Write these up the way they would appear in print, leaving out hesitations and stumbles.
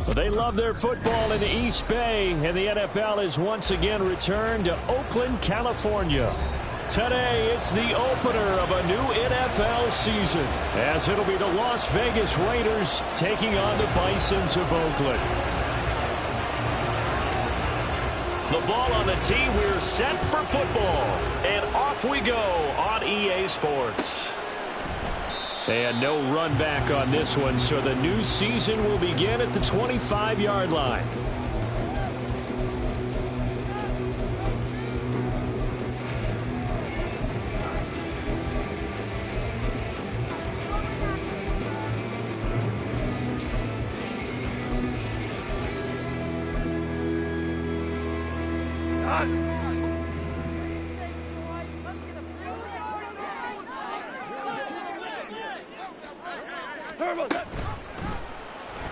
They love their football in the East Bay, and the NFL has once again returned to Oakland, California. Today, it's the opener of a new NFL season, as it'll be the Las Vegas Raiders taking on the Bisons of Oakland. The ball on the tee, we're set for football, and off we go on EA Sports. And no run back on this one, so the new season will begin at the 25-yard line.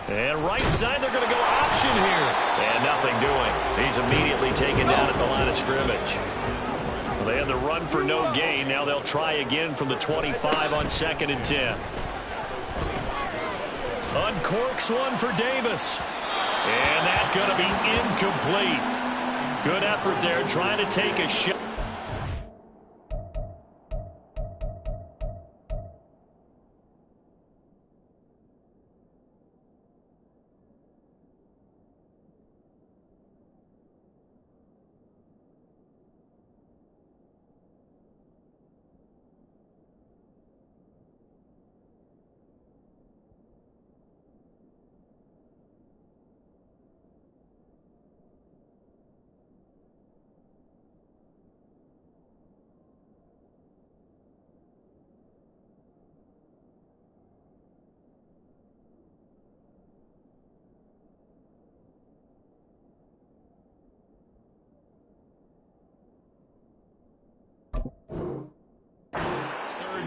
And right side, they're going to go option here. And nothing doing. He's immediately taken down at the line of scrimmage. Well, they had the run for no gain. Now they'll try again from the 25 on 2nd and 10. Uncorks one for Davis. And that's going to be incomplete. Good effort there, trying to take a shot.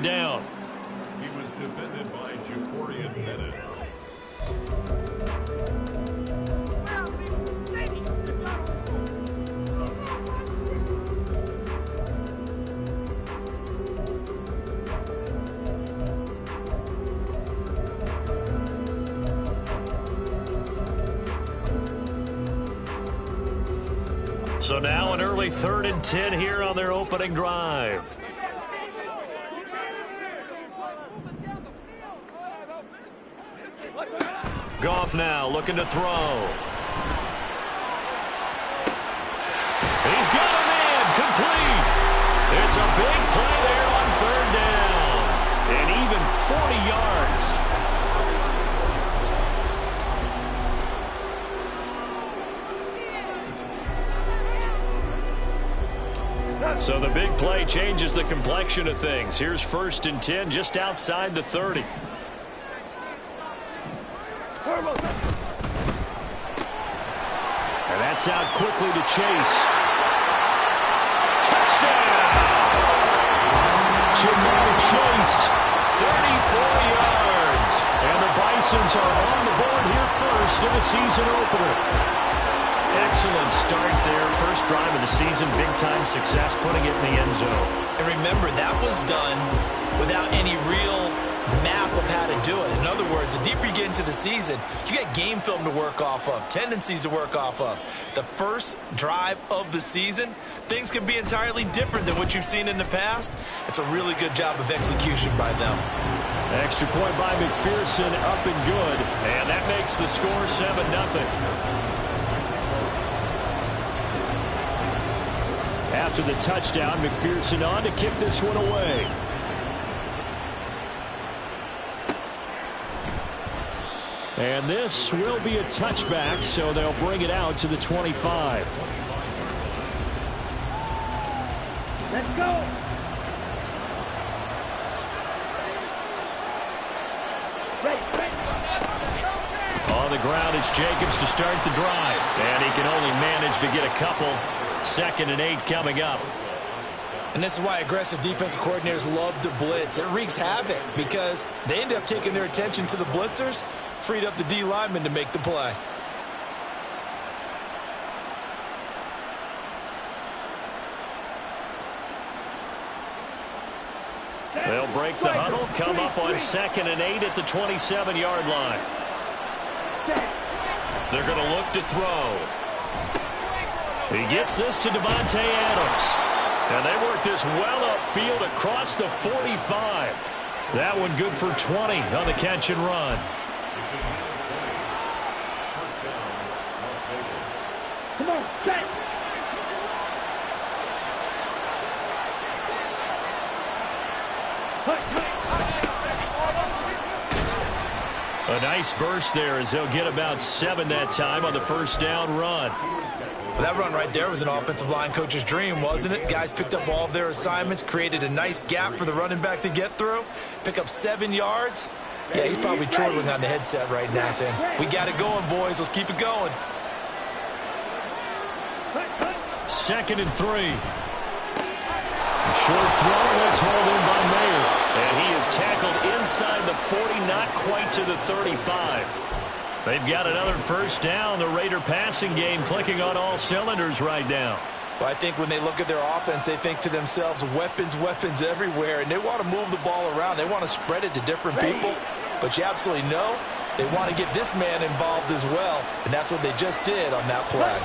Down. He was defended by Jacorian Bennett. So now an early 3rd and 10 here on their opening drive. Goff now looking to throw. He's got a man complete. It's a big play there on 3rd down. And even 40 yards. So the big play changes the complexion of things. Here's 1st and 10 just outside the 30. And that's out quickly to Chase. Touchdown! Jamar Chase, 34 yards. And the Bisons are on the board here first in the season opener. Excellent start there. First drive of the season, big-time success, putting it in the end zone. And remember, that was done without any real map of how to do it. In other words, the deeper you get into the season, you got game film to work off of, tendencies to work off of. The first drive of the season, things can be entirely different than what you've seen in the past. It's a really good job of execution by them. Extra point by McPherson, up and good. And that makes the score 7-0. After the touchdown, McPherson on to kick this one away. And this will be a touchback, so they'll bring it out to the 25. Let's go. On the ground, it's Jacobs to start the drive. And he can only manage to get a couple. 2nd and 8 coming up. And this is why aggressive defensive coordinators love to blitz. It wreaks havoc because they end up taking their attention to the blitzers, freed up the D lineman to make the play. They'll break the huddle, come up on 2nd and 8 at the 27-yard line. They're going to look to throw. He gets this to Devontae Adams. And they work this well upfield across the 45. That one good for 20 on the catch and run. Come on, set. A nice burst there as they'll get about 7 that time on the first down run. Well, that run right there was an offensive line coach's dream, wasn't it? Guys picked up all of their assignments, created a nice gap for the running back to get through, pick up 7 yards. Yeah, he's probably chortling on the headset right now saying, we got it going, boys. Let's keep it going. 2nd and 3. Short throw, that's hauled in by Mayer. And he is tackled inside the 40, not quite to the 35. They've got another first down. The Raider passing game clicking on all cylinders right now. Well, I think when they look at their offense, they think to themselves, weapons, weapons everywhere. And they want to move the ball around. They want to spread it to different people. But you absolutely know they want to get this man involved as well. And that's what they just did on that play.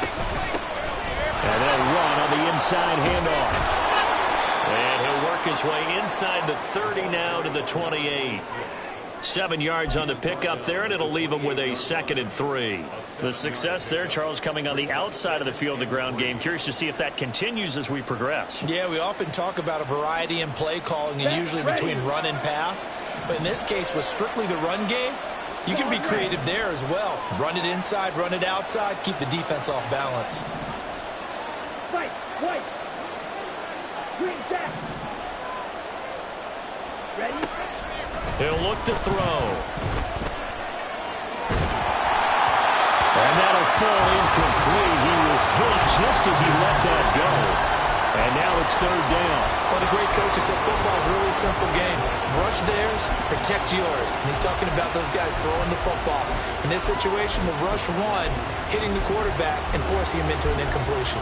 And they'll run on the inside handoff. And he'll work his way inside the 30 now to the 28. 7 yards on the pickup there, and it'll leave him with a 2nd and 3. The success there, Charles, coming on the outside of the field, the ground game. Curious to see if that continues as we progress. Yeah, we often talk about a variety in play calling and usually between run and pass. But in this case, with strictly the run game, you can be creative there as well. Run it inside, run it outside, keep the defense off balance. Right. Green jack. Ready? He'll look to throw. And that'll fall incomplete. He was hit just as he let that go. And now it's 3rd down. Well, the great coaches said football is a really simple game. Rush theirs, protect yours. And he's talking about those guys throwing the football. In this situation, the rush one, hitting the quarterback and forcing him into an incompletion.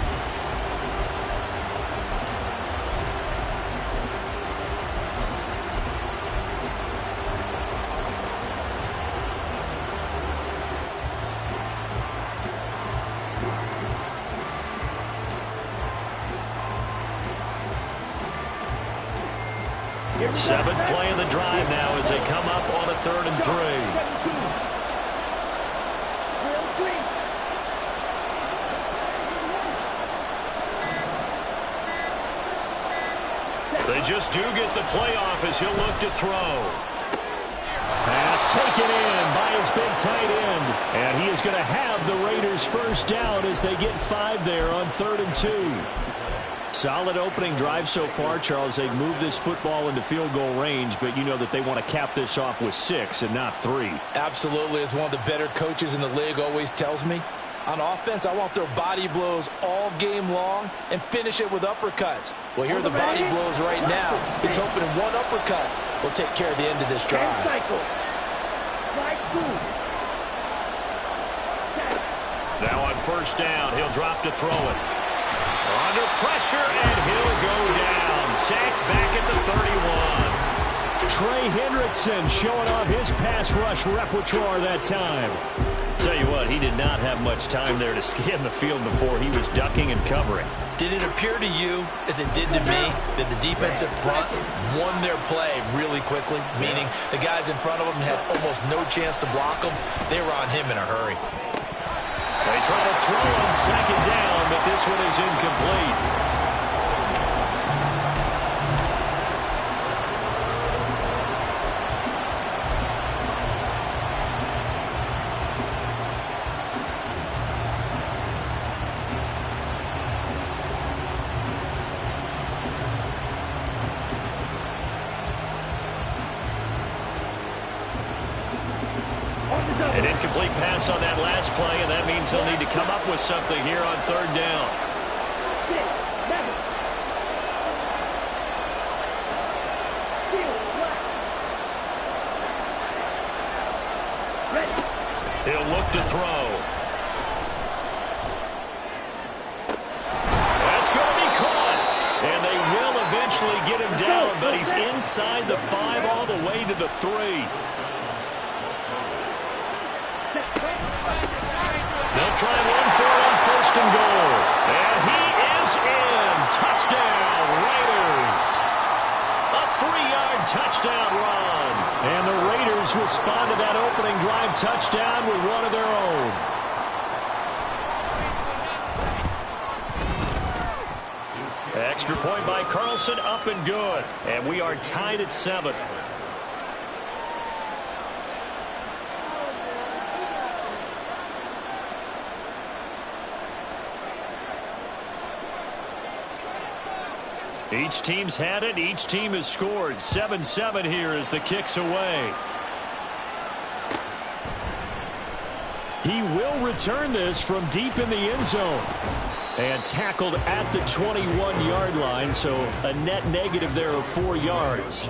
Seventh play of the drive now as they come up on a 3rd and 3. They just do get the playoff as he'll look to throw. Pass taken in by his big tight end. And he is going to have the Raiders first down as they get 5 there on 3rd and 2. Solid opening drive so far, Charles. They've moved this football into field goal range, but you know that they want to cap this off with 6 and not 3. Absolutely. As one of the better coaches in the league always tells me, on offense, I want their body blows all game long and finish it with uppercuts. Well, here are the body blows right now. He's hoping one uppercut will take care of the end of this drive. Now on first down, he'll drop to throw it. Under pressure, and he'll go down. Sacked back at the 31. Trey Hendrickson showing off his pass rush repertoire that time. Tell you what, he did not have much time there to scan the field before he was ducking and covering. Did it appear to you, as it did to me, that the defensive front won their play really quickly? Meaning the guys in front of him had almost no chance to block him. They were on him in a hurry. They try to throw on 2nd down, but this one is incomplete. An incomplete pass on that last play, and that means they'll need to come up with something here on 3rd down. He'll look to throw. That's going to be caught. And they will eventually get him down, but he's inside the 5 all the way to the 3. trying one for it on first and goal. And he is in. Touchdown, Raiders. A 3-yard touchdown run. And the Raiders respond to that opening drive touchdown with one of their own. Extra point by Carlson, up and good. And we are tied at 7. Each team's had it. Each team has scored. 7-7 here as the kick's away. He will return this from deep in the end zone. And tackled at the 21-yard line, so a net negative there of 4 yards.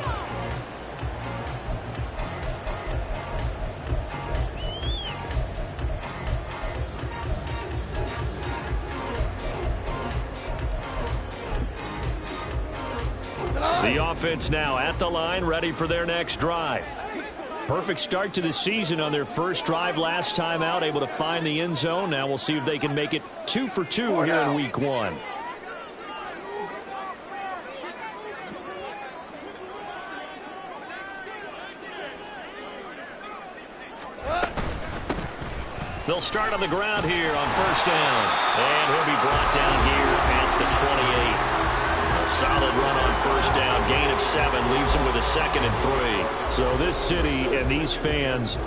The offense now at the line, ready for their next drive. Perfect start to the season on their first drive last time out, able to find the end zone. Now we'll see if they can make it 2 for 2 here in week 1. They'll start on the ground here on first down. And he'll be brought down here at the 28. A solid run on first down, gain of 7, leaves him with a 2nd and 3. So this city and these fans,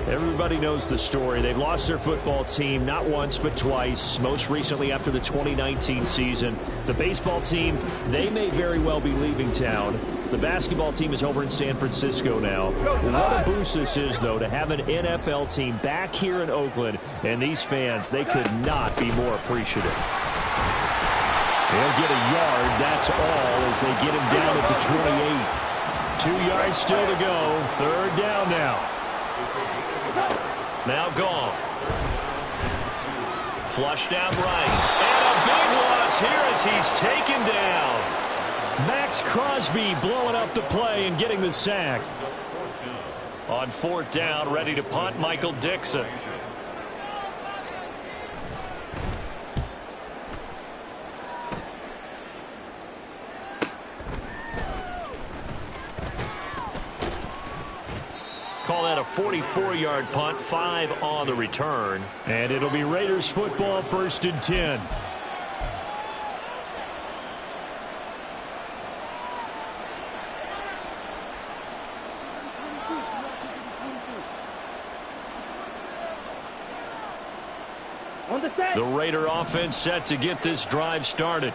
everybody knows the story. They've lost their football team not once but twice, most recently after the 2019 season. The baseball team, they may very well be leaving town. The basketball team is over in San Francisco now. What a boost this is, though, to have an NFL team back here in Oakland. And these fans, they could not be more appreciative. They'll get a yard, that's all, as they get him down at the 28. 2 yards still to go. 3rd down now. Now gone. Flushed out right. And a big loss here as he's taken down. Max Crosby blowing up the play and getting the sack. On 4th down, ready to punt, Michael Dixon. Call that a 44-yard punt, 5 on the return. And it'll be Raiders football, 1st and 10. The Raider offense set to get this drive started.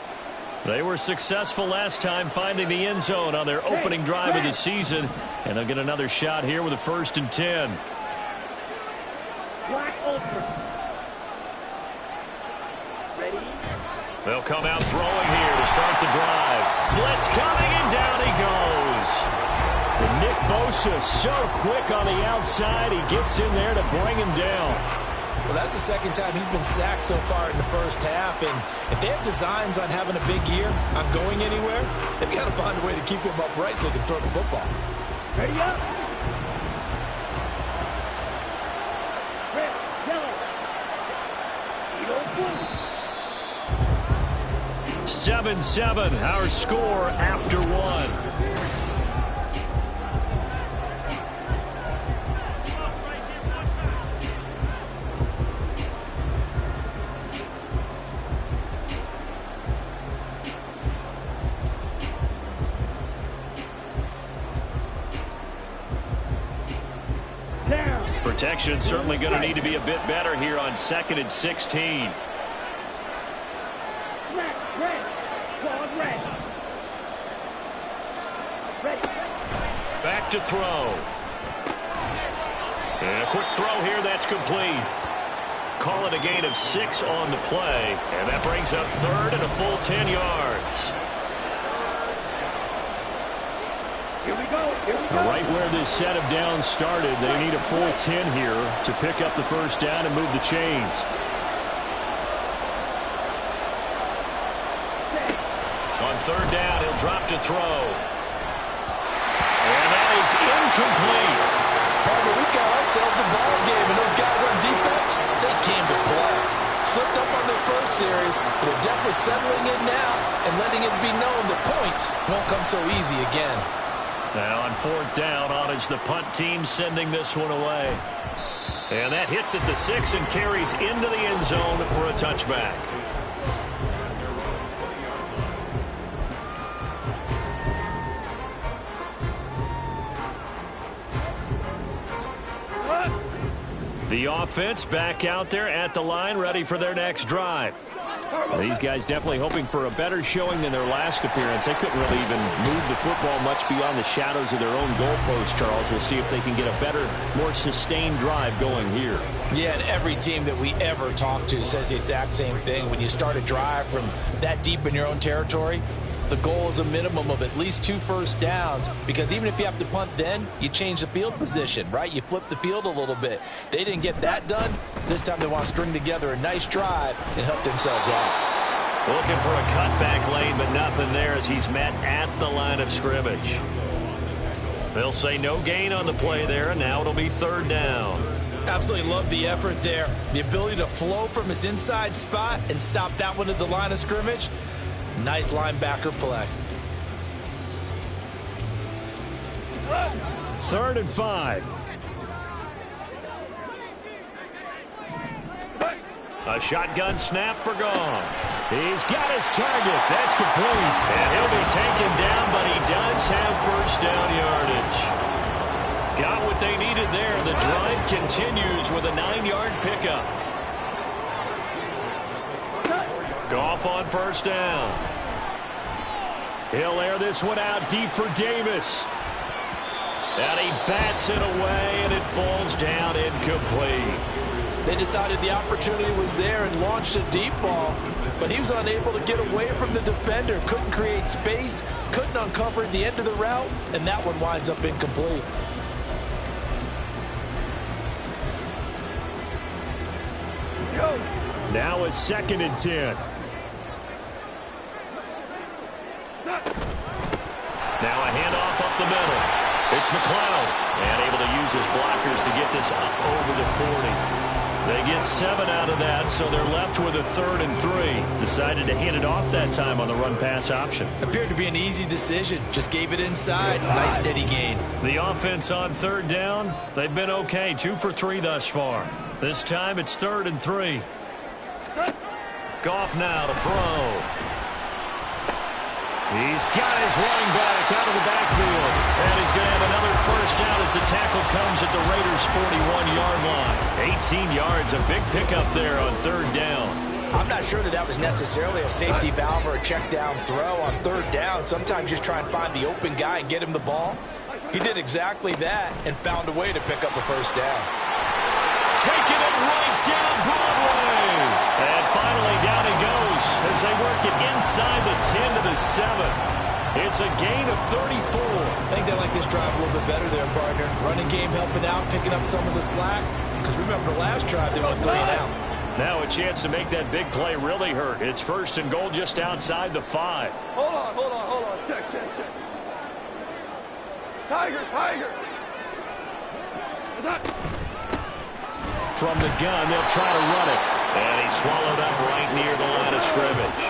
They were successful last time finding the end zone on their opening drive of the season. And they'll get another shot here with a 1st and 10. They'll come out throwing here to start the drive. Blitz coming, and down he goes. And Nick Bosa so quick on the outside. He gets in there to bring him down. Well, that's the 2nd time he's been sacked so far in the first half. And if they have designs on having a big year, on going anywhere, they've got to find a way to keep him upright so they can throw the football. Ready up. Red, yellow. 7-7, our score after 1. Protection certainly going to need to be a bit better here on 2nd and 16. Back to throw. And a quick throw here, that's complete. Call it a gain of 6 on the play. And that brings up 3rd and a full 10 yards. Here we go. Right where this set of downs started, they need a full 10 here to pick up the 1st down and move the chains. On 3rd down, he'll drop to throw. And that is incomplete. Partner, we've got ourselves a ball game, and those guys on defense, they came to play. series, but they're definitely settling in now and letting it be known that points won't come so easy again. Now on fourth down, on is the punt team sending this one away. And that hits at the 6 and carries into the end zone for a touchback. The offense back out there at the line, ready for their next drive. These guys definitely hoping for a better showing than their last appearance. They couldn't really even move the football much beyond the shadows of their own goalpost, Charles. We'll see if they can get a better, more sustained drive going here. Yeah, and every team that we ever talk to says the exact same thing. When you start a drive from that deep in your own territory, the goal is a minimum of at least 2 first downs, because even if you have to punt then, you change the field position, right? You flip the field a little bit. They didn't get that done. This time they want to string together a nice drive and help themselves out. Looking for a cutback lane, but nothing there as he's met at the line of scrimmage. They'll say no gain on the play there, and now it'll be third down. Absolutely love the effort there. The ability to flow from his inside spot and stop that one at the line of scrimmage. Nice linebacker play. 3rd and 5. A shotgun snap for Goff. He's got his target. That's complete. And he'll be taken down, but he does have first down yardage. Got what they needed there. The drive continues with a 9-yard pickup. Goff on first down. He'll air this one out deep for Davis. And he bats it away, and it falls down incomplete. They decided the opportunity was there and launched a deep ball, but he was unable to get away from the defender. Couldn't create space, couldn't uncover the end of the route, and that one winds up incomplete. Now a 2nd and 10. Now a handoff up the middle. It's McLeod, and able to use his blockers to get this up over the 40. They get 7 out of that, so they're left with a 3rd and 3. Decided to hand it off that time on the run-pass option. Appeared to be an easy decision. Just gave it inside. Nice steady gain. The offense on 3rd down, they've been okay. 2 for 3 thus far. This time it's 3rd and 3. Goff now to throw. He's got his running back out of the backfield. And he's going to have another first down as the tackle comes at the Raiders' 41-yard line. 18 yards, a big pickup there on 3rd down. I'm not sure that was necessarily a safety valve or a check down throw on 3rd down. Sometimes just try and find the open guy and get him the ball. He did exactly that and found a way to pick up a first down. Taking it right down Broadway. And finally down he goes as they work it inside the 10 to the 7. It's a gain of 34. I think they like this drive a little bit better there, partner. Running game helping out, picking up some of the slack. Because remember, the last drive they went 3 and out. Now a chance to make that big play really hurt. It's 1st and goal just outside the 5. Hold on. Check. Tiger. From the gun, they'll try to run it. And he's swallowed up right near the line of scrimmage.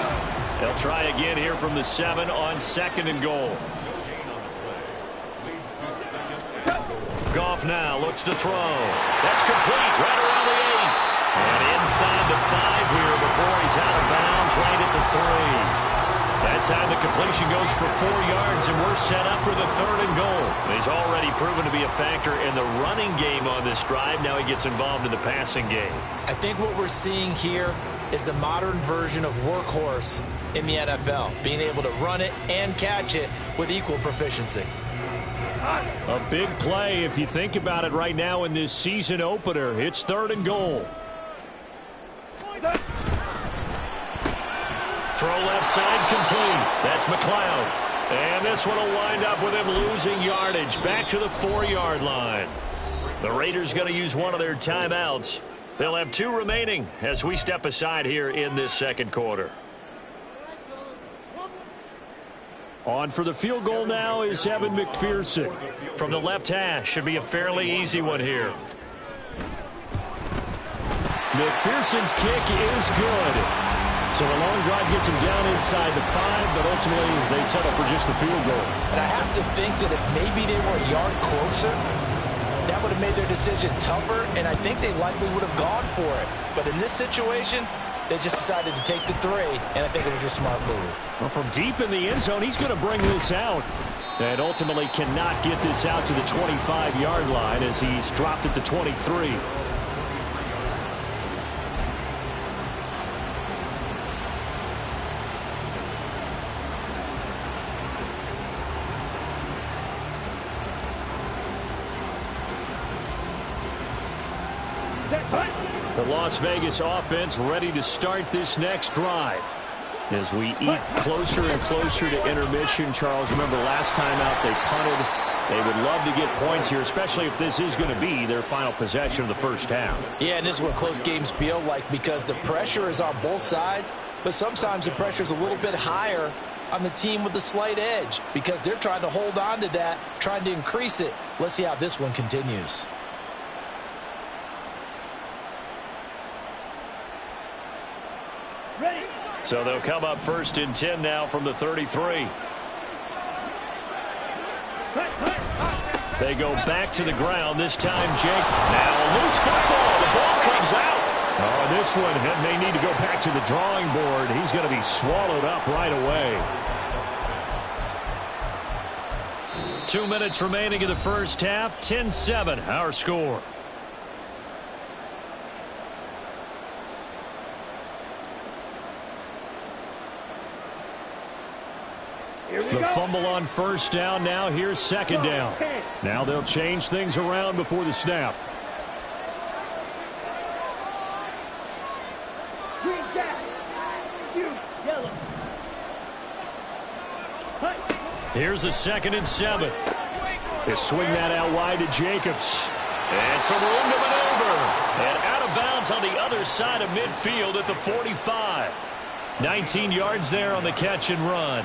They'll try again here from the 7 on 2nd and goal. Goff now looks to throw. That's complete right around the 8. And inside the 5 here before he's out of bounds right at the 3. That time the completion goes for 4 yards, and we're set up with a 3rd and goal. He's already proven to be a factor in the running game on this drive. Now he gets involved in the passing game. I think what we're seeing here is the modern version of workhorse in the NFL, being able to run it and catch it with equal proficiency. A big play if you think about it right now in this season opener. It's 3rd and goal. Throw left side complete. That's McLeod. And this one will wind up with him losing yardage back to the 4-yard line. The Raiders going to use one of their timeouts. They'll have 2 remaining as we step aside here in this 2nd quarter. On for the field goal now is Evan McPherson. From the left hash, should be a fairly easy one here. McPherson's kick is good. So a long drive gets them down inside the 5, but ultimately they settle for just the field goal. And I have to think that if maybe they were a yard closer, that would have made their decision tougher, and I think they likely would have gone for it. But in this situation, they just decided to take the 3, and I think it was a smart move. Well, from deep in the end zone, he's going to bring this out. And ultimately cannot get this out to the 25-yard line as he's dropped at the 23. The Las Vegas offense ready to start this next drive. As we eat closer and closer to intermission, Charles, remember last time out they punted. They would love to get points here, especially if this is going to be their final possession of the first half. Yeah, and this is what close games feel like because the pressure is on both sides, but sometimes the pressure is a little bit higher on the team with the slight edge because they're trying to hold on to that, trying to increase it. Let's see how this one continues. So they'll come up 1st and 10 now from the 33. They go back to the ground. This time, Jake. Now a loose football. The ball comes out. Oh, this one may need to go back to the drawing board. He's going to be swallowed up right away. 2 minutes remaining in the first half. 10-7, our score. The fumble on first down. Now here's second down. Now they'll change things around before the snap. Here's a 2nd and 7. They swing that out wide to Jacobs. And some room to maneuver. And out of bounds on the other side of midfield at the 45. 19 yards there on the catch and run.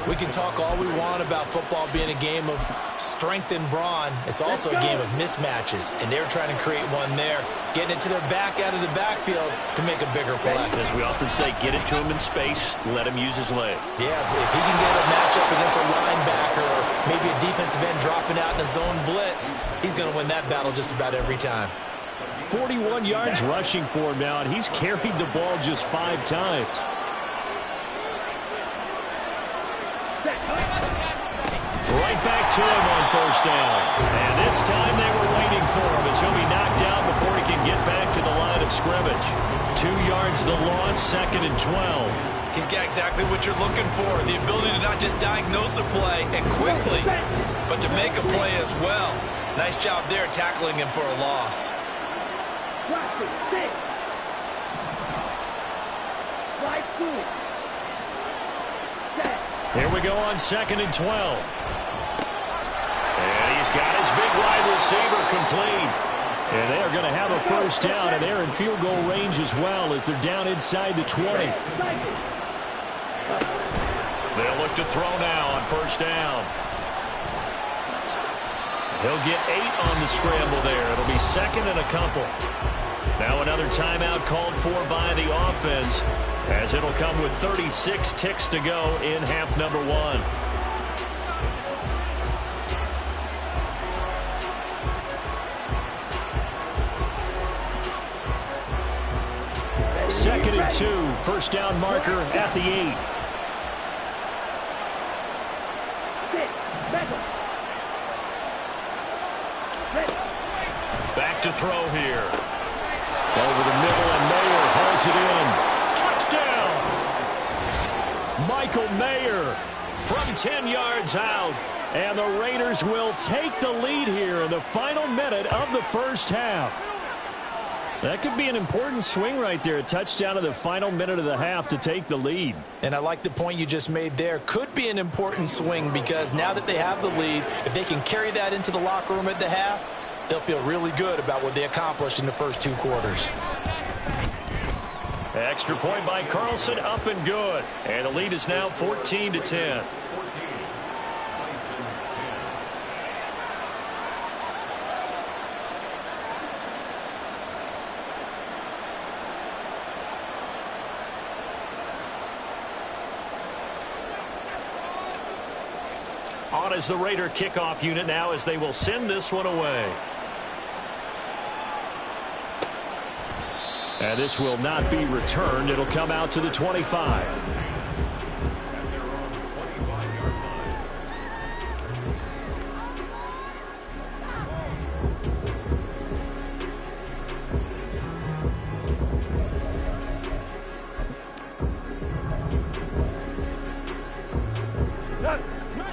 We can talk all we want about football being a game of strength and brawn. It's also a game of mismatches, and they're trying to create one there, getting it to their back out of the backfield to make a bigger play. As we often say, get it to him in space, let him use his leg. Yeah, if he can get a matchup against a linebacker or maybe a defensive end dropping out in a zone blitz, he's going to win that battle just about every time. 41 yards rushing for him now, and he's carried the ball just 5 times. Right back to him on first down. And this time they were waiting for him as he'll be knocked down before he can get back to the line of scrimmage. 2 yards the loss, 2nd and 12. He's got exactly what you're looking for, the ability to not just diagnose a play and quickly, but to make a play as well. Nice job there tackling him for a loss. Here we go on 2nd and 12. And he's got his big wide receiver complete. And they are going to have a first down, and they're in field goal range as well as they're down inside the 20. They'll look to throw now on first down. He'll get 8 on the scramble there. It'll be 2nd and a couple. Now another timeout called for by the offense, as it'll come with 36 ticks to go in half number 1. Second and 2, first down marker at the 8. Back to throw here. Over the middle, and Mayer hauls it in. Touchdown! Michael Mayer from 10 yards out. And the Raiders will take the lead here in the final minute of the first half. That could be an important swing right there. A touchdown in the final minute of the half to take the lead. And I like the point you just made there. Could be an important swing because now that they have the lead, if they can carry that into the locker room at the half, they'll feel really good about what they accomplished in the first 2 quarters. Extra point by Carlson, up and good. And the lead is now 14-10. On as the Raider kickoff unit now as they will send this one away. And this will not be returned. It'll come out to the 25.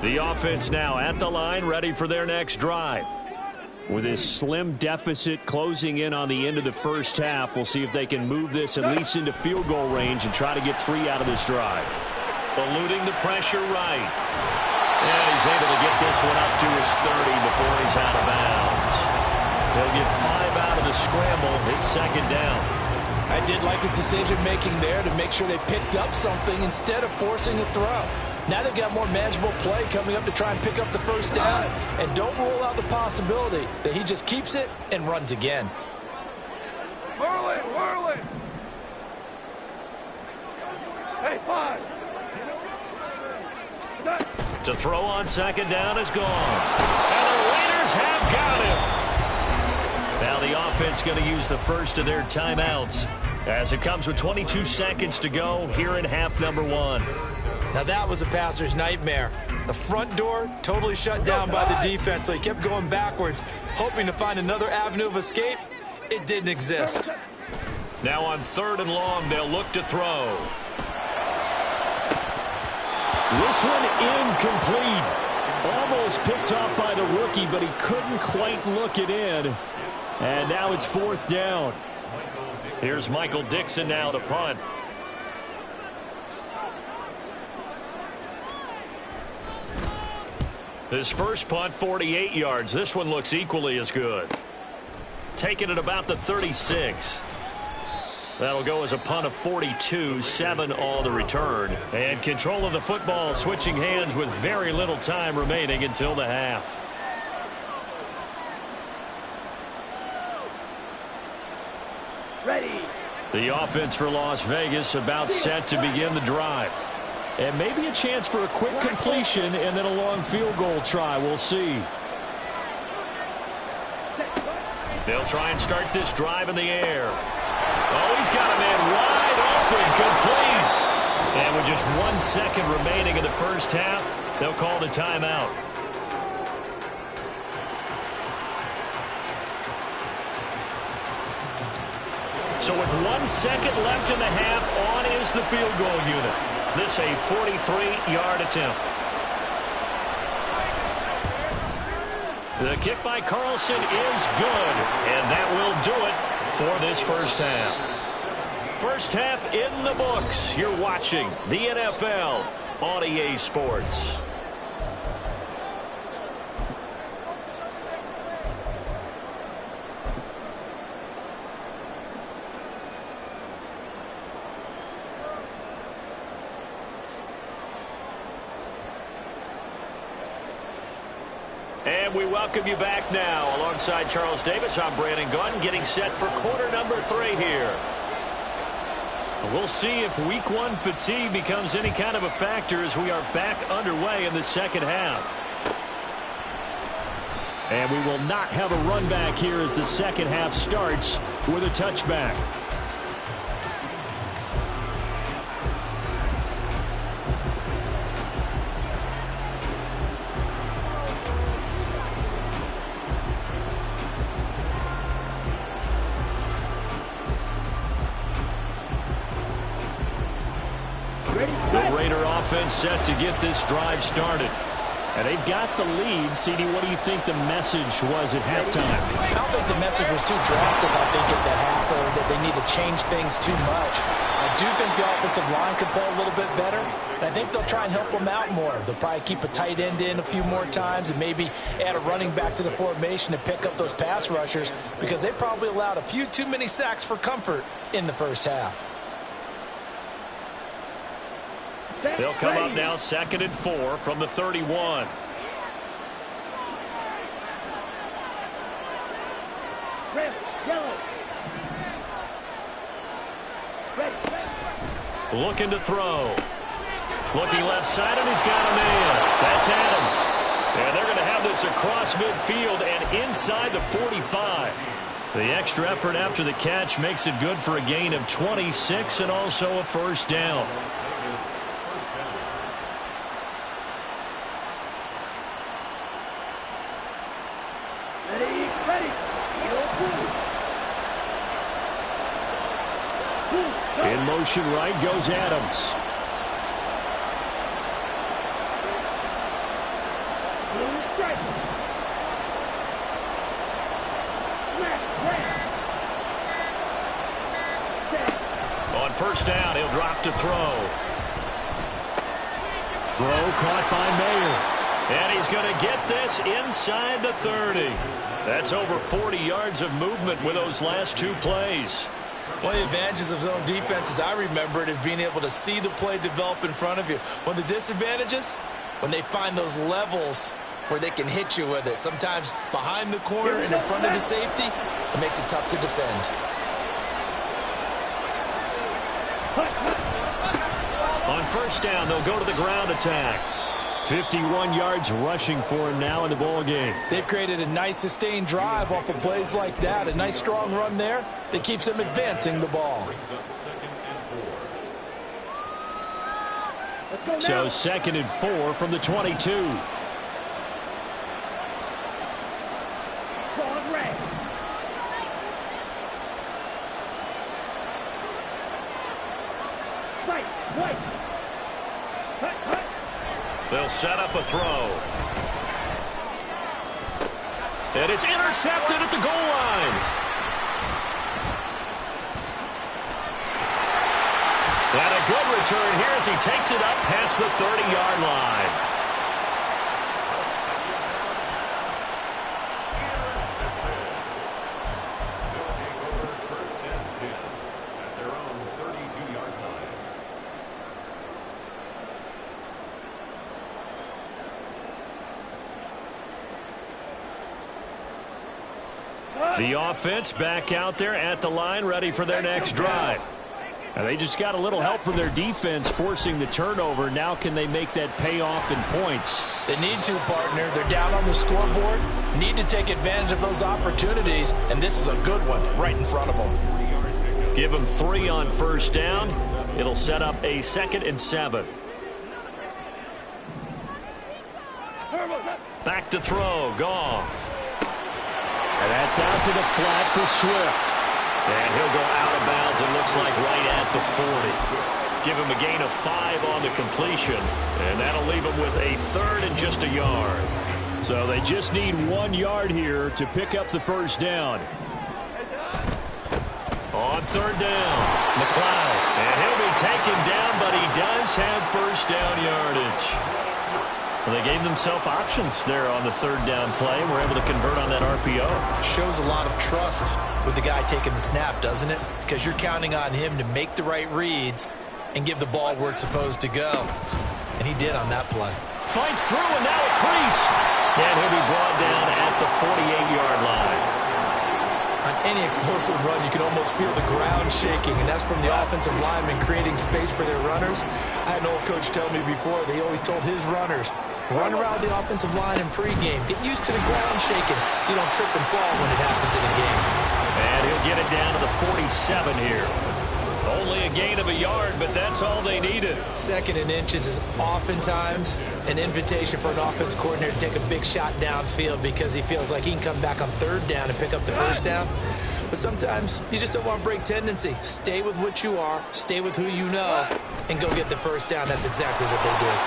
The offense now at the line, ready for their next drive. With this slim deficit closing in on the end of the first half, we'll see if they can move this at least into field goal range and try to get 3 out of this drive. Eluding the pressure right. And he's able to get this one up to his 30 before he's out of bounds. They'll get 5 out of the scramble. It's second down. I did like his decision-making there to make sure they picked up something instead of forcing a throw. Now they've got more manageable play coming up to try and pick up the first down. And don't rule out the possibility that he just keeps it and runs again. Whirling. Hey, 5. To throw on second down is gone. And the Raiders have got him. Now the offense going to use the first of their timeouts as it comes with 22 seconds to go here in half number 1. Now that was a passer's nightmare. The front door totally shut down by the defense, so he kept going backwards, hoping to find another avenue of escape. It didn't exist. Now on 3rd and long, they'll look to throw. This one incomplete. Almost picked off by the rookie, but he couldn't quite look it in. And now it's 4th down. Here's Michael Dixon now to punt. His first punt, 48 yards. This one looks equally as good. Taking it about the 36. That'll go as a punt of 42, 7 on the return. And control of the football switching hands with very little time remaining until the half. Ready. The offense for Las Vegas about set to begin the drive. And maybe a chance for a quick completion and then a long field goal try. We'll see. They'll try and start this drive in the air. Oh, he's got a man wide open, complete. And with just 1 second remaining in the first half, they'll call the timeout. So with 1 second left in the half, on is the field goal unit. This a 43-yard attempt. The kick by Carlson is good, and that will do it for this first half. First half in the books. You're watching the NFL on EA Sports. And we welcome you back now. Alongside Charles Davis, I'm Brandon Gunn, getting set for quarter number 3 here. We'll see if week 1 fatigue becomes any kind of a factor as we are back underway in the second half. And we will not have a run back here as the second half starts with a touchback. The Raider offense set to get this drive started. And they've got the lead. CD, what do you think the message was at halftime? I don't think the message was too drastic, I think, at the half, or that they need to change things too much. I do think the offensive line could play a little bit better, and I think they'll try and help them out more. They'll probably keep a tight end in a few more times and maybe add a running back to the formation to pick up those pass rushers, because they probably allowed a few too many sacks for comfort in the first half. They'll come up now 2nd and 4 from the 31. Looking to throw. Looking left side, and he's got a man. That's Adams. And they're going to have this across midfield and inside the 45. The extra effort after the catch makes it good for a gain of 26 and also a first down. In motion right goes Adams. On first down, he'll drop to throw. Throw caught by Mayer. And he's going to get this inside the 30. That's over 40 yards of movement with those last two plays. One of the advantages of zone defense, as I remember it, is being able to see the play develop in front of you. One of the disadvantages, when they find those levels where they can hit you with it. Sometimes behind the corner and in front of the safety, it makes it tough to defend. On first down, they'll go to the ground attack. 51 yards rushing for him now in the ball game. They've created a nice sustained drive off of plays like that. A nice strong run there that keeps them advancing the ball. So 2nd and 4 from the 22. They'll set up a throw. And it's intercepted at the goal line. And a good return here as he takes it up past the 30-yard line. The offense back out there at the line, ready for their next drive. And they just got a little help from their defense forcing the turnover. Now can they make that pay off in points? They need to, partner. They're down on the scoreboard. Need to take advantage of those opportunities. And this is a good one right in front of them. Give them 3 on first down. It'll set up a 2nd and 7. Back to throw. Goff. And that's out to the flat for Swift. And he'll go out of bounds, it looks like right at the 40. Give him a gain of 5 on the completion. And that'll leave him with a 3rd and just a yard. So they just need 1 yard here to pick up the first down. On 3rd down, McLeod. And he'll be taken down, but he does have first down yardage. Well, they gave themselves options there on the 3rd down play and were able to convert on that RPO. Shows a lot of trust with the guy taking the snap, doesn't it? Because you're counting on him to make the right reads and give the ball where it's supposed to go. And he did on that play. Fights through, and now a crease. And he'll be brought down at the 48-yard line. On any explosive run, you can almost feel the ground shaking, and that's from the offensive linemen creating space for their runners. I had an old coach tell me before, they always told his runners, run around the offensive line in pregame. Get used to the ground shaking so you don't trip and fall when it happens in a game. And he'll get it down to the 47 here. Only a gain of a yard, but that's all they needed. 2nd and inches is oftentimes an invitation for an offense coordinator to take a big shot downfield because he feels like he can come back on 3rd down and pick up the first down. But sometimes you just don't want to break tendency. Stay with what you are, stay with who you know, and go get the first down. That's exactly what they did.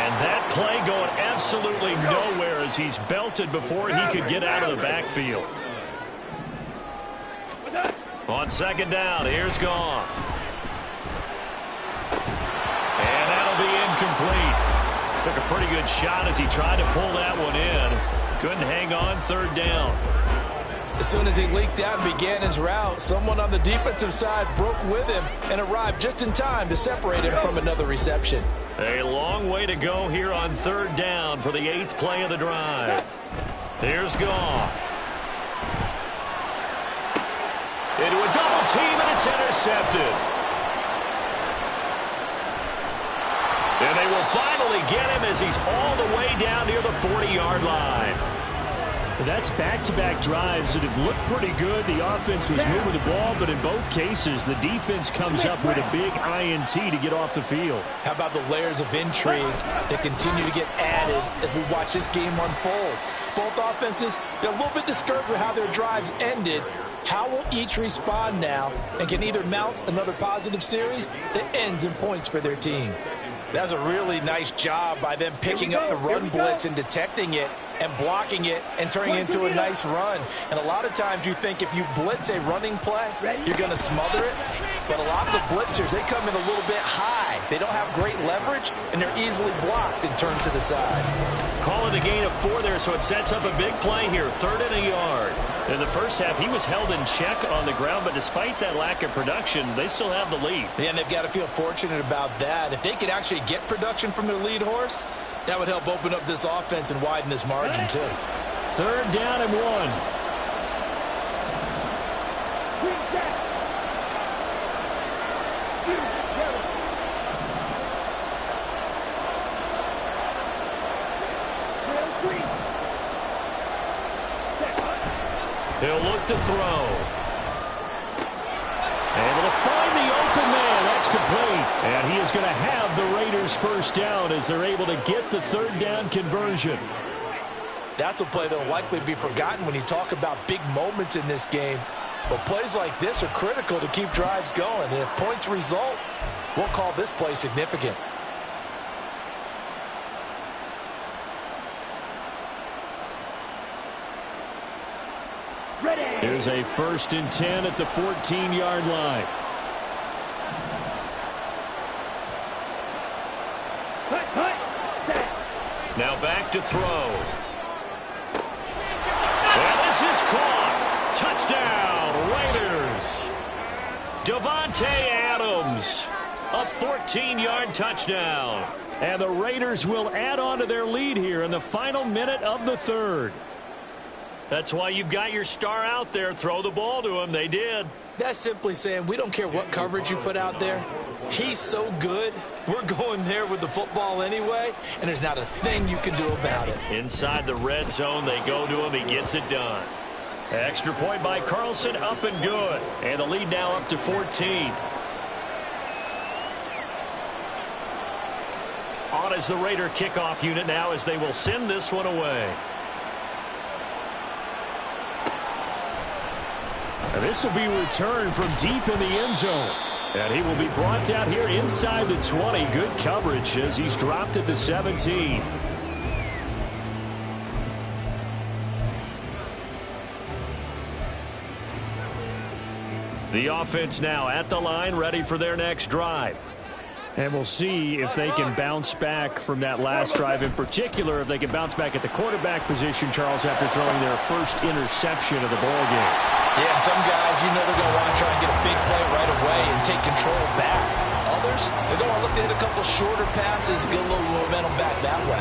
And that play going absolutely nowhere as he's belted before he could get out of the backfield. On 2nd down, here's Goff. And that'll be incomplete. Took a pretty good shot as he tried to pull that one in. Couldn't hang on 3rd down. As soon as he leaked out and began his route, someone on the defensive side broke with him and arrived just in time to separate him from another reception. A long way to go here on 3rd down for the 8th play of the drive. Here's Goff. Into a double team, and it's intercepted. And they they will finally get him as he's all the way down near the 40-yard line. That's back-to-back drives that have looked pretty good. The offense was moving the ball, but in both cases, the defense comes up with a big INT to get off the field. How about the layers of intrigue that continue to get added as we watch this game unfold? Both offenses, they're a little bit discouraged with how their drives ended. How will each respond now and can either mount another positive series that ends in points for their team? That's a really nice job by them picking up the run blitz and detecting it and blocking it and turning it into a nice run. And a lot of times you think if you blitz a running play, you're going to smother it. But a lot of the blitzers, they come in a little bit high. They don't have great leverage, and they're easily blocked and turned to the side. Calling the gain of 4 there, so it sets up a big play here. 3rd and a yard. In the first half, he was held in check on the ground, but despite that lack of production, they still have the lead. Yeah, and they've got to feel fortunate about that. If they could actually get production from their lead horse, that would help open up this offense and widen this margin, too. 3rd down and 1. He'll look to throw. Able to find the open man. That's complete. And he is going to have the Raiders first down as they're able to get the 3rd down conversion. That's a play that will likely be forgotten when you talk about big moments in this game. But plays like this are critical to keep drives going. And if points result, we'll call this play significant. Here's a 1st and 10 at the 14-yard line. Now back to throw. And this is caught. Touchdown, Raiders. Davante Adams, a 14-yard touchdown. And the Raiders will add on to their lead here in the final minute of the 3rd. That's why you've got your star out there. Throw the ball to him. They did. That's simply saying we don't care what coverage you put out there. He's so good. We're going there with the football anyway, and there's not a thing you can do about it. Inside the red zone, they go to him. He gets it done. Extra point by Carlson, up and good. And the lead now up to 14. On is the Raider kickoff unit now as they will send this one away. And this will be returned from deep in the end zone. And he will be brought down here inside the 20. Good coverage as he's dropped at the 17. The offense now at the line, ready for their next drive. And we'll see if they can bounce back from that last drive. In particular, if they can bounce back at the quarterback position, Charles, after throwing their first interception of the ballgame. Yeah, some guys, you know they're going to want to try and get a big play right away and take control back. Others, they're going to look to hit a couple shorter passes, get a little momentum back that way.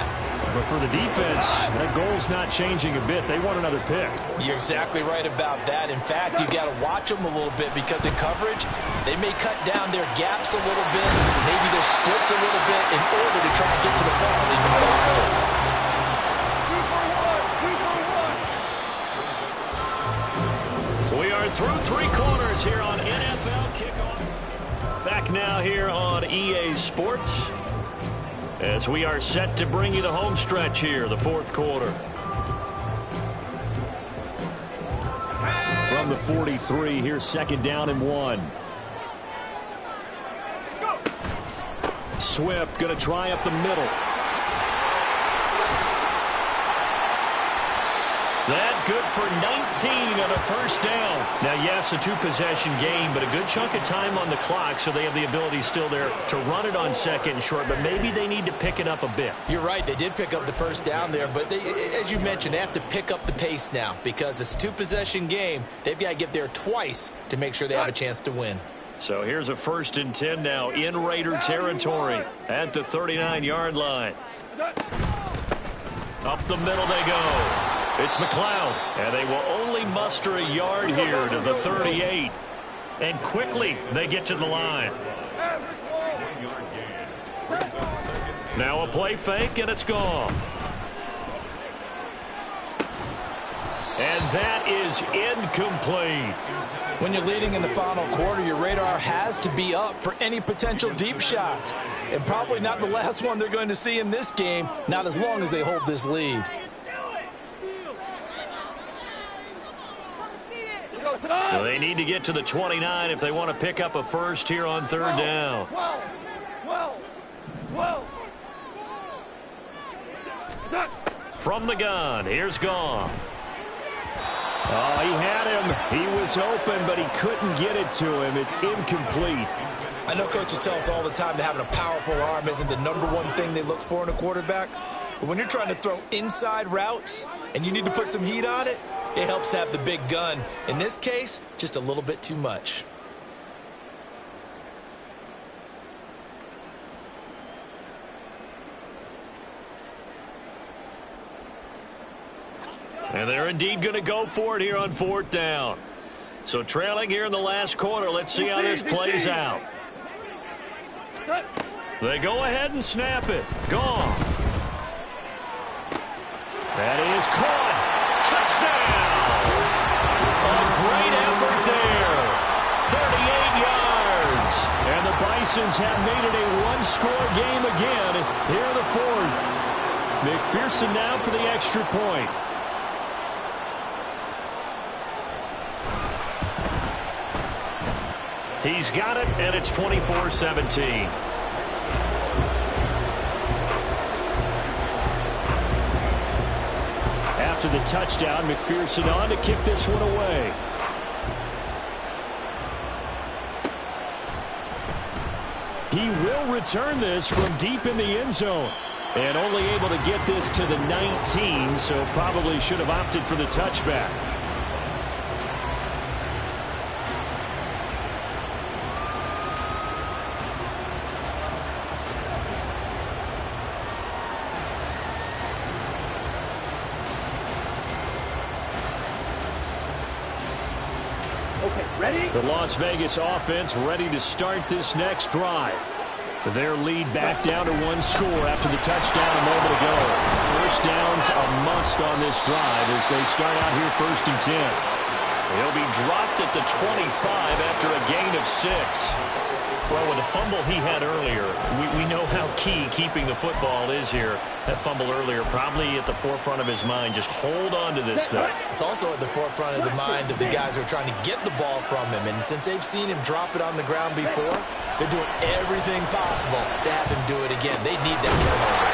But for the defense, that goal's not changing a bit. They want another pick. You're exactly right about that. In fact, you've got to watch them a little bit because in coverage, they may cut down their gaps a little bit, maybe their splits a little bit in order to try and get to the ball even faster. We are through 3 quarters here on NFL Kickoff. Back now here on EA Sports as we are set to bring you the home stretch here, the 4th quarter. From the 43, here's 2nd down and 1. Swift going to try up the middle. That good for 19 on a first down. Now, yes, a 2-possession game, but a good chunk of time on the clock, so they have the ability still there to run it on 2nd and short, but maybe they need to pick it up a bit. You're right. They did pick up the first down there, but they, as you mentioned, they have to pick up the pace now because it's a 2-possession game. They've got to get there twice to make sure they have a chance to win. So here's a 1st and 10 now in Raider territory at the 39-yard line. Up the middle they go. It's McLeod, and they will only muster a yard here to the 38. And quickly, they get to the line. Now a play fake, and it's gone. And that is incomplete. When you're leading in the final quarter, your radar has to be up for any potential deep shots. And probably not the last one they're going to see in this game, not as long as they hold this lead. So they need to get to the 29 if they want to pick up a first here on third down. 12. From the gun, here's Goff. Oh, he had him. He was open, but he couldn't get it to him. It's incomplete. I know coaches tell us all the time that having a powerful arm isn't the #1 thing they look for in a quarterback. But when you're trying to throw inside routes and you need to put some heat on it, it helps have the big gun. In this case, just a little bit too much. And they're indeed going to go for it here on fourth down. So trailing here in the last quarter, let's see how this plays out. They go ahead and snap it. Gone. That is caught. Touchdown. A great effort there. 38 yards. And the Bisons have made it a one-score game again here in the fourth. McPherson now for the extra point. He's got it, and it's 24-17. After the touchdown, McPherson on to kick this one away. He will return this from deep in the end zone. And only able to get this to the 19, so probably should have opted for the touchback. The Las Vegas offense ready to start this next drive. Their lead back down to one score after the touchdown a moment ago. First down's a must on this drive as they start out here 1st and 10. He'll be dropped at the 25 after a gain of 6. Well, with the fumble he had earlier, we know how key keeping the football is here. That fumble earlier probably at the forefront of his mind. Just hold on to this thing. It's also at the forefront of the mind of the guys who are trying to get the ball from him. And since they've seen him drop it on the ground before, they're doing everything possible to have him do it again. They need that turnover.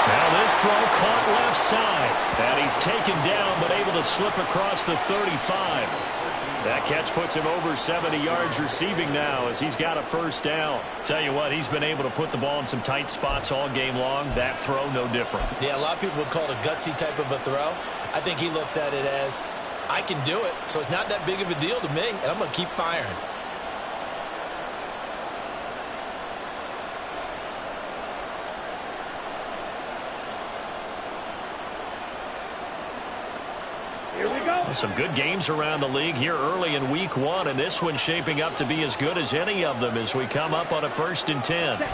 Now this throw caught left side. And he's taken down but able to slip across the 35. That catch puts him over 70 yards receiving now as he's got a first down. Tell you what, he's been able to put the ball in some tight spots all game long. That throw, no different. Yeah, a lot of people would call it a gutsy type of a throw. I think he looks at it as, I can do it, so it's not that big of a deal to me, and I'm going to keep firing. Some good games around the league here early in week 1, and this one's shaping up to be as good as any of them as we come up on a 1st and 10. From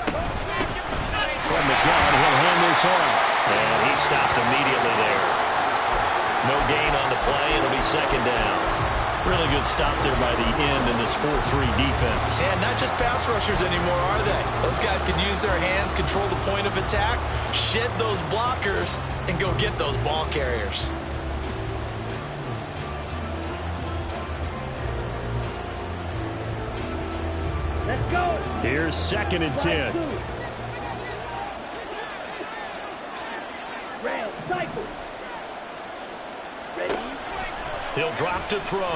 the gun, he'll hand this off. And he stopped immediately there. No gain on the play. It'll be 2nd down. Really good stop there by the end in this 4-3 defense. And not just pass rushers anymore, are they? Those guys can use their hands, control the point of attack, shed those blockers, and go get those ball carriers. Let's go. Here's 2nd and 10. Rail, cycle. Ready. He'll drop to throw. A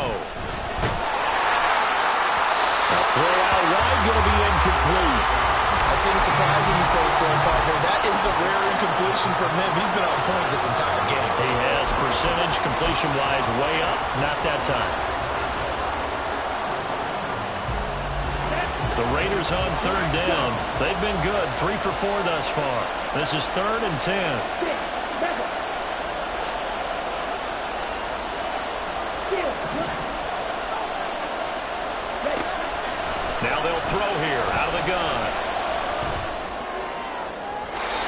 throw out wide, going to be incomplete. I see the surprise in the face there, partner. That is a rare incompletion from him. He's been on point this entire game. He has percentage completion-wise way up. Not that time. The Raiders on 3rd down. They've been good. 3 for 4 thus far. This is 3rd and 10. Now they'll throw here out of the gun.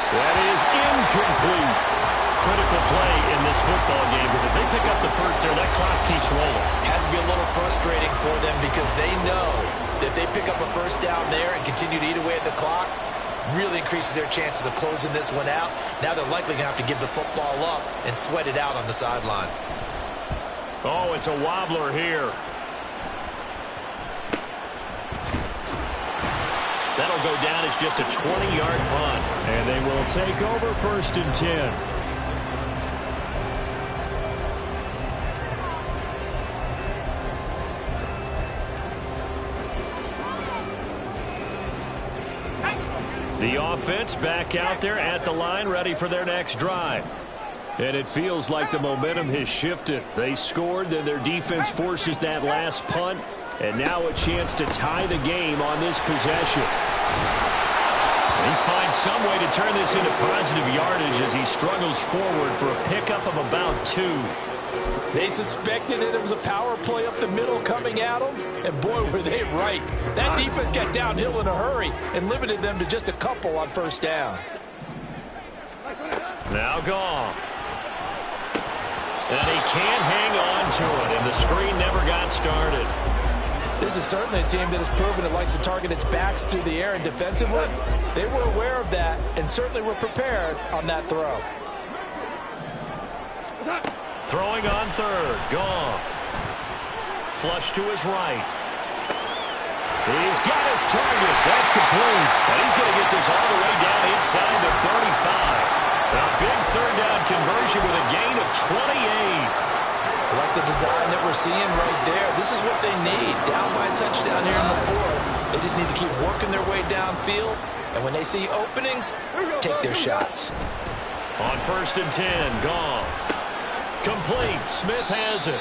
That is incomplete. Critical play in this football game, because if they pick up the first there, that clock keeps rolling. Has to be a little frustrating for them because they know that if they pick up a first down there and continue to eat away at the clock, really increases their chances of closing this one out. Now they're likely going to have to give the football up and sweat it out on the sideline. Oh, it's a wobbler here. That'll go down as just a 20-yard punt. And they will take over 1st and 10. The offense back out there at the line, ready for their next drive. And it feels like the momentum has shifted. They scored, then their defense forces that last punt. And now a chance to tie the game on this possession. He finds some way to turn this into positive yardage as he struggles forward for a pickup of about 2. They suspected it was a power play up the middle coming at them, and boy, were they right. That defense got downhill in a hurry and limited them to just a couple on 1st down. Now Goff. And he can't hang on to it, and the screen never got started. This is certainly a team that has proven it likes to target its backs through the air and defensively. They were aware of that and certainly were prepared on that throw. Throwing on 3rd. Goff. Flush to his right. He's got his target. That's complete. And he's going to get this all the way down inside the 35. A big 3rd down conversion with a gain of 28. I like the design that we're seeing right there. This is what they need. Down by a touchdown here in the 4th. They just need to keep working their way downfield. And when they see openings, take their shots. On 1st and 10, Goff. Complete. Smith has it.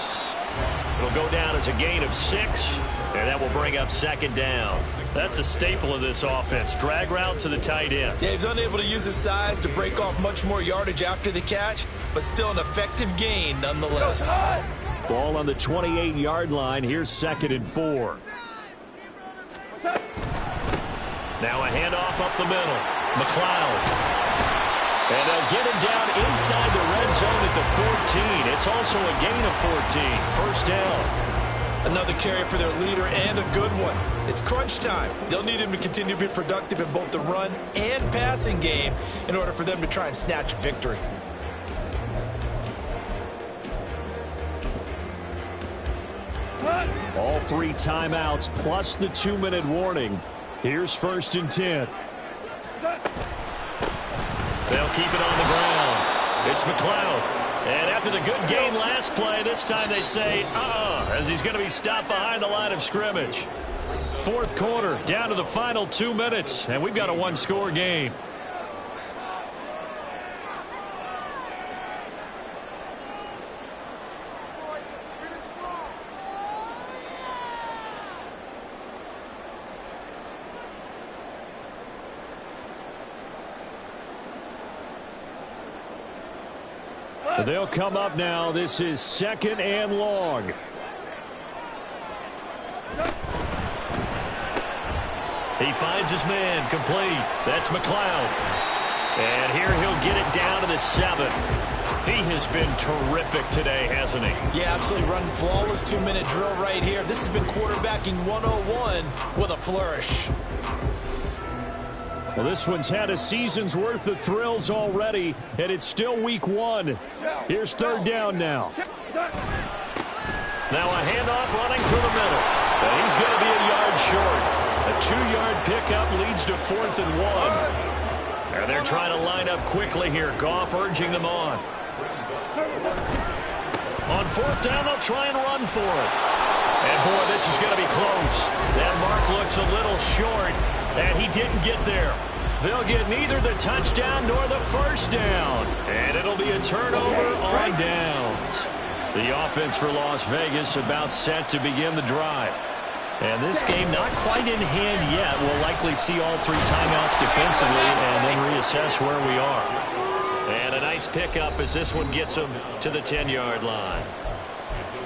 It'll go down as a gain of 6, and that will bring up 2nd down. That's a staple of this offense. Drag route to the tight end. Yeah, he's unable to use his size to break off much more yardage after the catch, but still an effective gain nonetheless. Ball on the 28-yard line. Here's 2nd and 4. Now a handoff up the middle. McLeod. And they'll get him down inside the red zone at the 14. It's also a gain of 14. 1st down. Another carry for their leader and a good one. It's crunch time. They'll need him to continue to be productive in both the run and passing game in order for them to try and snatch a victory. All 3 timeouts plus the 2-minute warning. Here's 1st and 10. They'll keep it on the ground. It's McLeod. And after the good gain last play, this time they say, as he's going to be stopped behind the line of scrimmage. 4th quarter, down to the final 2 minutes, and we've got a 1-score game. They'll come up now. This is 2nd and long. He finds his man. Complete. That's McLeod. And here he'll get it down to the 7. He has been terrific today, hasn't he? Yeah, absolutely. Running flawless 2-minute drill right here. This has been quarterbacking 101 with a flourish. Well, this one's had a season's worth of thrills already, and it's still week 1. Here's 3rd down now. Now a handoff running through the middle. And he's going to be a yard short. A 2-yard pickup leads to 4th and 1. And they're trying to line up quickly here. Goff urging them on. On 4th down, they'll try and run for it. And, boy, this is going to be close. That mark looks a little short, and he didn't get there. They'll get neither the touchdown nor the 1st down. And it'll be a turnover on downs. The offense for Las Vegas about set to begin the drive. And this game not quite in hand yet. We'll likely see all 3 timeouts defensively and then reassess where we are. And a nice pickup as this one gets them to the 10-yard line.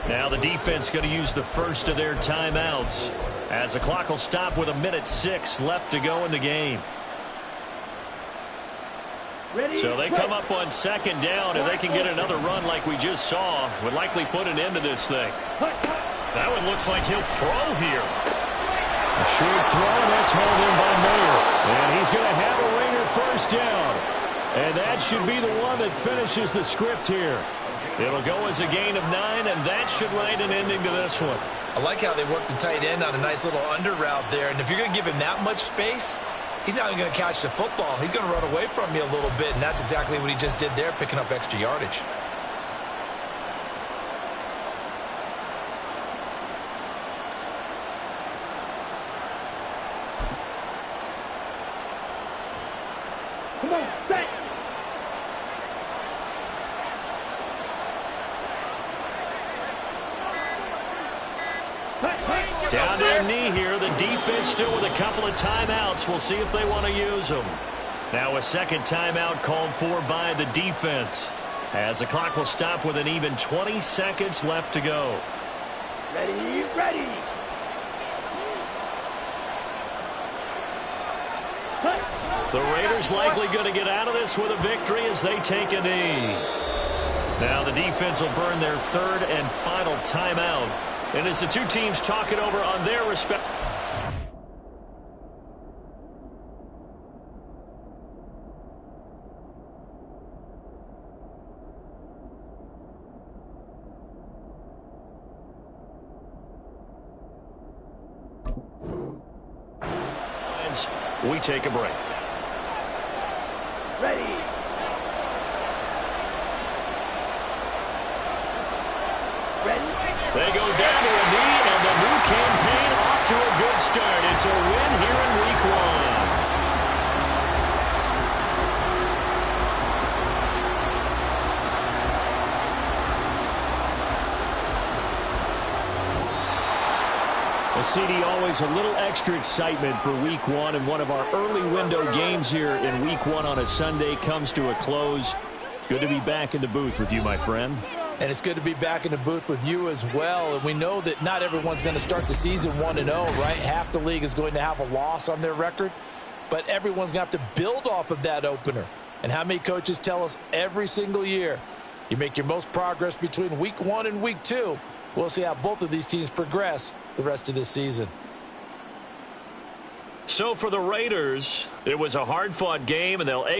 Now the defense going to use the first of their timeouts as the clock will stop with 1:06 left to go in the game. So they come up on second down. If they can get another run like we just saw, would likely put an end to this thing. That one looks like he'll throw here. A short throw, and that's hauled in by Mayer. And he's going to have a ringer first down. And that should be the one that finishes the script here. It'll go as a gain of 9, and that should write an ending to this one. I like how they worked the tight end on a nice little under route there. And if you're going to give him that much space, he's not even going to catch the football. He's going to run away from you a little bit, and that's exactly what he just did there, picking up extra yardage. Come on, set. Down their knee here. The defense still with a couple of timeouts. We'll see if they want to use them. Now a second timeout called for by the defense, as the clock will stop with an even 20 seconds left to go. Ready, ready. The Raiders likely going to get out of this with a victory as they take a knee. Now the defense will burn their third and final timeout. And as the two teams talk it over on their respect. We take a break. Ready. Ready. They go down to a knee, and the new campaign off to a good start. It's a win here in Week 1. CD, always a little extra excitement for Week 1, and one of our early window games here in Week 1 on a Sunday comes to a close. Good to be back in the booth with you, my friend. And it's good to be back in the booth with you as well. And we know that not everyone's going to start the season 1-0, right? Half the league is going to have a loss on their record. But everyone's going to have to build off of that opener. And how many coaches tell us every single year, you make your most progress between Week 1 and Week 2. We'll see how both of these teams progress the rest of this season. So for the Raiders, it was a hard-fought game, and they'll